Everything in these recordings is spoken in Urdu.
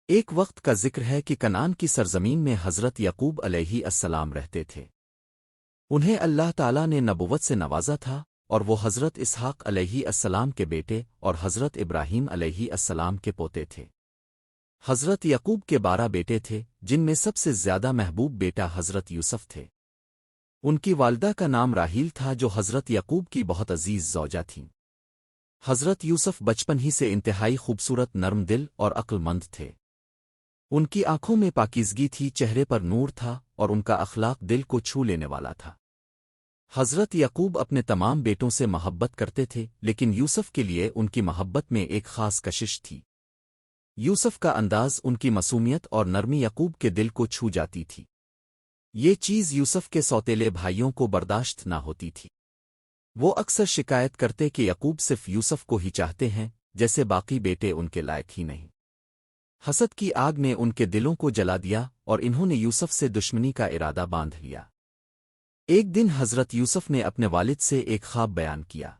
ایک وقت کا ذکر ہے کہ کنعان کی سرزمین میں حضرت یعقوب علیہ السلام رہتے تھے۔ انہیں اللہ تعالیٰ نے نبوت سے نوازا تھا، اور وہ حضرت اسحاق علیہ السلام کے بیٹے اور حضرت ابراہیم علیہ السلام کے پوتے تھے۔ حضرت یعقوب کے 12 بیٹے تھے، جن میں سب سے زیادہ محبوب بیٹا حضرت یوسف تھے۔ ان کی والدہ کا نام راحیل تھا، جو حضرت یعقوب کی بہت عزیز زوجہ تھیں۔ حضرت یوسف بچپن ہی سے انتہائی خوبصورت، نرم دل اور عقل مند تھے۔ ان کی آنکھوں میں پاکیزگی تھی، چہرے پر نور تھا، اور ان کا اخلاق دل کو چھو لینے والا تھا۔ حضرت یعقوب اپنے تمام بیٹوں سے محبت کرتے تھے، لیکن یوسف کے لیے ان کی محبت میں ایک خاص کشش تھی۔ یوسف کا انداز، ان کی معصومیت اور نرمی یعقوب کے دل کو چھو جاتی تھی۔ یہ چیز یوسف کے سوتیلے بھائیوں کو برداشت نہ ہوتی تھی۔ وہ اکثر شکایت کرتے کہ یعقوب صرف یوسف کو ہی چاہتے ہیں، جیسے باقی بیٹے ان کے لائق ہی نہیں۔ حسد کی آگ نے ان کے دلوں کو جلا دیا، اور انہوں نے یوسف سے دشمنی کا ارادہ باندھ لیا۔ ایک دن حضرت یوسف نے اپنے والد سے ایک خواب بیان کیا۔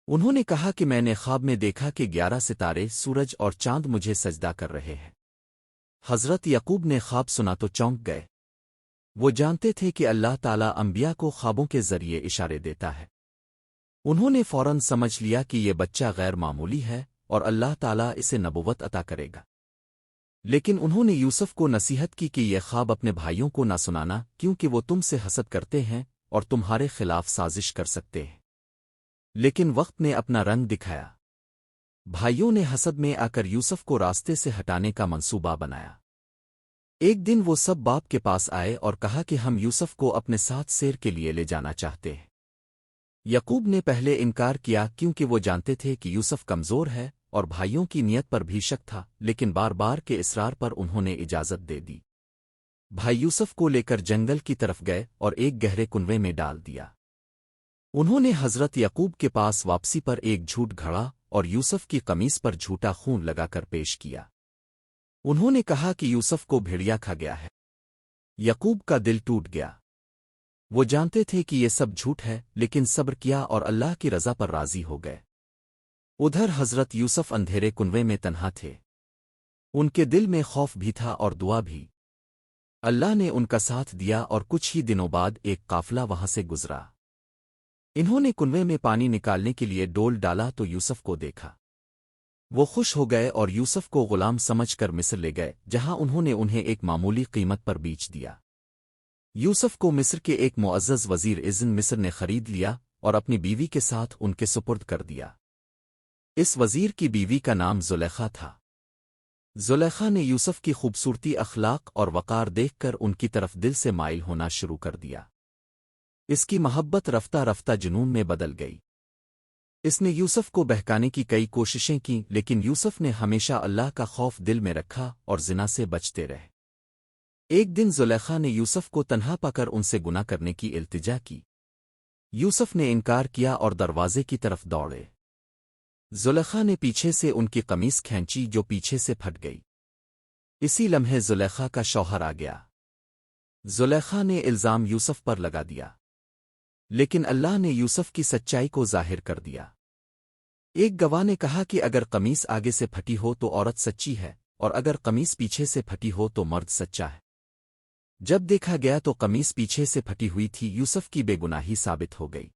انہوں نے کہا کہ میں نے خواب میں دیکھا کہ 11 ستارے، سورج اور چاند مجھے سجدہ کر رہے ہیں۔ حضرت یعقوب نے خواب سنا تو چونک گئے۔ وہ جانتے تھے کہ اللہ تعالیٰ انبیاء کو خوابوں کے ذریعے اشارے دیتا ہے۔ انہوں نے فوراً سمجھ لیا کہ یہ بچہ غیر معمولی ہے، اور اللہ تعالیٰ اسے نبوت عطا کرے گا۔ لیکن انہوں نے یوسف کو نصیحت کی کہ یہ خواب اپنے بھائیوں کو نہ سنانا، کیونکہ وہ تم سے حسد کرتے ہیں اور تمہارے خلاف سازش کر سکتے ہیں۔ لیکن وقت نے اپنا رنگ دکھایا۔ بھائیوں نے حسد میں آ کر یوسف کو راستے سے ہٹانے کا منصوبہ بنایا۔ ایک دن وہ سب باپ کے پاس آئے اور کہا کہ ہم یوسف کو اپنے ساتھ سیر کے لیے لے جانا چاہتے ہیں۔ یعقوب نے پہلے انکار کیا، کیونکہ وہ جانتے تھے کہ یوسف کمزور ہے، اور بھائیوں کی نیت پر بھی شک تھا، لیکن بار بار کے اصرار پر انہوں نے اجازت دے دی۔ بھائی یوسف کو لے کر جنگل کی طرف گئے اور ایک گہرے کنویں میں ڈال دیا۔ انہوں نے حضرت یعقوب کے پاس واپسی پر ایک جھوٹ گھڑا اور یوسف کی قمیص پر جھوٹا خون لگا کر پیش کیا۔ انہوں نے کہا کہ یوسف کو بھیڑیا کھا گیا ہے۔ یعقوب کا دل ٹوٹ گیا۔ وہ جانتے تھے کہ یہ سب جھوٹ ہے، لیکن صبر کیا اور اللہ کی رضا پر راضی ہو گئے۔ ادھر حضرت یوسف اندھیرے کنویں میں تنہا تھے۔ ان کے دل میں خوف بھی تھا اور دعا بھی۔ اللہ نے ان کا ساتھ دیا، اور کچھ ہی دنوں بعد ایک قافلہ وہاں سے گزرا۔ انہوں نے کنویں میں پانی نکالنے کے لیے ڈول ڈالا تو یوسف کو دیکھا۔ وہ خوش ہو گئے اور یوسف کو غلام سمجھ کر مصر لے گئے، جہاں انہوں نے انہیں ایک معمولی قیمت پر بیچ دیا۔ یوسف کو مصر کے ایک معزز وزیر اذن مصر نے خرید لیا اور اپنی بیوی کے ساتھ ان کے سپرد کر دیا۔ اس وزیر کی بیوی کا نام زلیخا تھا۔ زلیخا نے یوسف کی خوبصورتی، اخلاق اور وقار دیکھ کر ان کی طرف دل سے مائل ہونا شروع کر دیا۔ اس کی محبت رفتہ رفتہ جنون میں بدل گئی۔ اس نے یوسف کو بہکانے کی کئی کوششیں کیں، لیکن یوسف نے ہمیشہ اللہ کا خوف دل میں رکھا اور زنا سے بچتے رہے۔ ایک دن زلیخا نے یوسف کو تنہا پا کر ان سے گناہ کرنے کی التجا کی۔ یوسف نے انکار کیا اور دروازے کی طرف دوڑے۔ زلیخا نے پیچھے سے ان کی قمیص کھینچی، جو پیچھے سے پھٹ گئی۔ اسی لمحے زلیخا کا شوہر آ گیا۔ زلیخا نے الزام یوسف پر لگا دیا، لیکن اللہ نے یوسف کی سچائی کو ظاہر کر دیا۔ ایک گواہ نے کہا کہ اگر قمیص آگے سے پھٹی ہو تو عورت سچی ہے، اور اگر قمیص پیچھے سے پھٹی ہو تو مرد سچا ہے۔ جب دیکھا گیا تو قمیص پیچھے سے پھٹی ہوئی تھی۔ یوسف کی بے گناہی ثابت ہو گئی،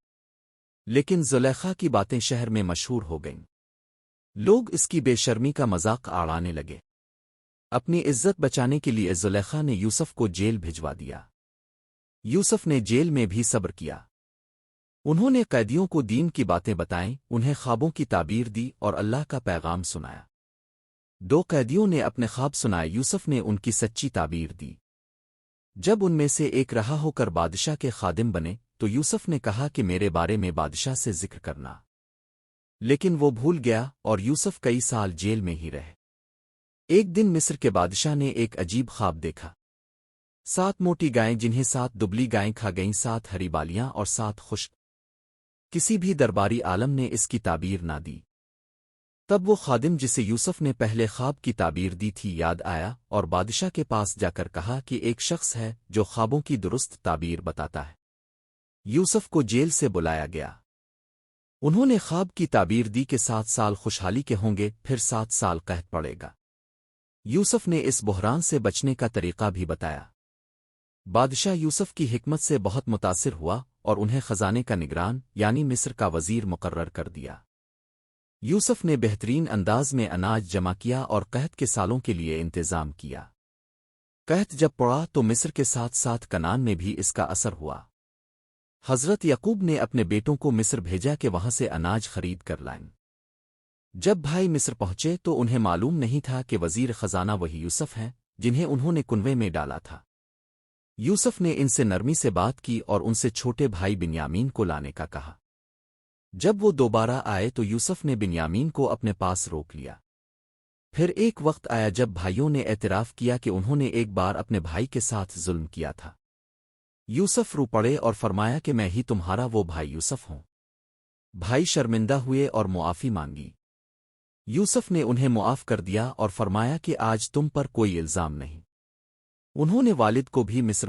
لیکن زلیخا کی باتیں شہر میں مشہور ہو گئیں۔ لوگ اس کی بے شرمی کا مذاق اڑانے لگے۔ اپنی عزت بچانے کے لیے زلیخا نے یوسف کو جیل بھجوا دیا۔ یوسف نے جیل میں بھی صبر کیا۔ انہوں نے قیدیوں کو دین کی باتیں بتائیں، انہیں خوابوں کی تعبیر دی اور اللہ کا پیغام سنایا۔ 2 قیدیوں نے اپنے خواب سنائے، یوسف نے ان کی سچی تعبیر دی۔ جب ان میں سے ایک رہا ہو کر بادشاہ کے خادم بنے تو یوسف نے کہا کہ میرے بارے میں بادشاہ سے ذکر کرنا، لیکن وہ بھول گیا اور یوسف کئی سال جیل میں ہی رہے۔ ایک دن مصر کے بادشاہ نے ایک عجیب خواب دیکھا۔ 7 موٹی گائیں جنہیں 7 دبلی گائیں کھا گئیں، 7 ہری بالیاں اور 7 خشک۔ کسی بھی درباری عالم نے اس کی تعبیر نہ دی۔ تب وہ خادم جسے یوسف نے پہلے خواب کی تعبیر دی تھی یاد آیا، اور بادشاہ کے پاس جا کر کہا کہ ایک شخص ہے جو خوابوں کی درست تعبیر بتاتا ہے۔ یوسف کو جیل سے بلایا گیا۔ انہوں نے خواب کی تعبیر دی کہ 7 سال خوشحالی کے ہوں گے، پھر 7 سال قحط پڑے گا۔ یوسف نے اس بحران سے بچنے کا طریقہ بھی بتایا۔ بادشاہ یوسف کی حکمت سے بہت متاثر ہوا اور انہیں خزانے کا نگران یعنی مصر کا وزیر مقرر کر دیا۔ یوسف نے بہترین انداز میں اناج جمع کیا اور قحط کے سالوں کے لیے انتظام کیا۔ قحط جب پڑا تو مصر کے ساتھ ساتھ کنعان میں بھی اس کا اثر ہوا۔ حضرت یعقوب نے اپنے بیٹوں کو مصر بھیجا کہ وہاں سے اناج خرید کر لائیں۔ جب بھائی مصر پہنچے تو انہیں معلوم نہیں تھا کہ وزیر خزانہ وہی یوسف ہیں جنہیں انہوں نے کنویں میں ڈالا تھا۔ یوسف نے ان سے نرمی سے بات کی اور ان سے چھوٹے بھائی بنیامین کو لانے کا کہا۔ جب وہ دوبارہ آئے تو یوسف نے بنیامین کو اپنے پاس روک لیا۔ پھر ایک وقت آیا جب بھائیوں نے اعتراف کیا کہ انہوں نے ایک بار اپنے بھائی کے ساتھ ظلم کیا تھا۔ یوسف رو پڑے اور فرمایا کہ میں ہی تمہارا وہ بھائی یوسف ہوں۔ بھائی شرمندہ ہوئے اور معافی مانگی۔ یوسف نے انہیں معاف کر دیا اور فرمایا کہ آج تم پر کوئی الزام نہیں۔ انہوں نے والد کو بھی مصر